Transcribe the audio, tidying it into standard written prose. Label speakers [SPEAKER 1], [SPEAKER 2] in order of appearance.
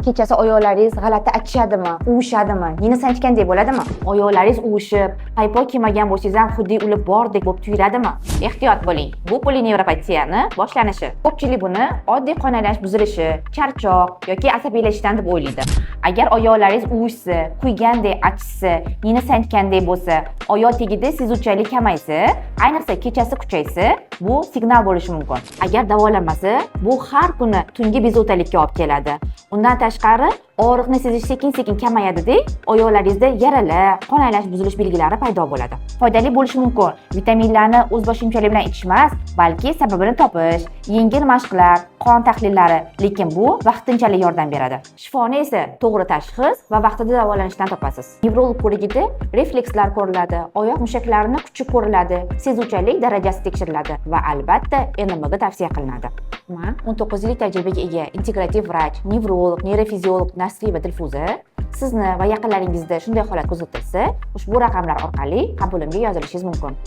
[SPEAKER 1] Kechasi oyoqlaringiz g'alati achishadimi, uvishadimi, yeni sanchgandek bo'ladimi? Oyoqlaringiz uvishib, paypoq kiymagan bo'lsangiz ham xuddi ulib bordek bo'lib tuyuladimi? Ehtiyot bo'ling. Bu polinevropatiyani boshlanishi. Ko'pchilik buni oddiy qon aylanish buzilishi, charchoq yoki asabiylashishdan deb o'ylaydi. Agar oyoqlaringiz uvishsa, kuygandek achishsa, yeni sanchgandek bo'lsa, oyoq tagida sezuvchanlik kamaysa, ayniqsa kechasi kuchaysa, bu signal bo'lishi mumkin. Agar davolanmasa, bu har kuni tungi bezovtalikka olib keladi. Undan tashqari, og'riqni sezish sekin-sekin kamayadi-da, oyoqlaringizda yaralar, qon aylanish buzilish belgilari paydo bo'ladi. Foydali bo'lishi mumkin. Vitaminlarni o'zboshimchalik bilan ichish emas, balki sababini topish, yengil mashqlar, qon tahlillari, lekin bu vaqtinchalik yordam beradi. Shifoni esa to'g'ri tashxis va vaqtida davolanishdan topasiz. Nevrolog ko'rigida reflekslar ko'riladi, oyoq mushaklarining kuchi ko'riladi, sezuvchanlik darajasi tekshiriladi va albatta NMga tavsiya qilinadi. Men 19 yillik tajribaga ega integrativ vrach, nevrolog, neyrofiziolog Nasriba Dilfuza sizni va yaqinlaringizda shunday holat kuzatilsa, ushbu raqamlar orqali qabulimga yozilishingiz mumkin.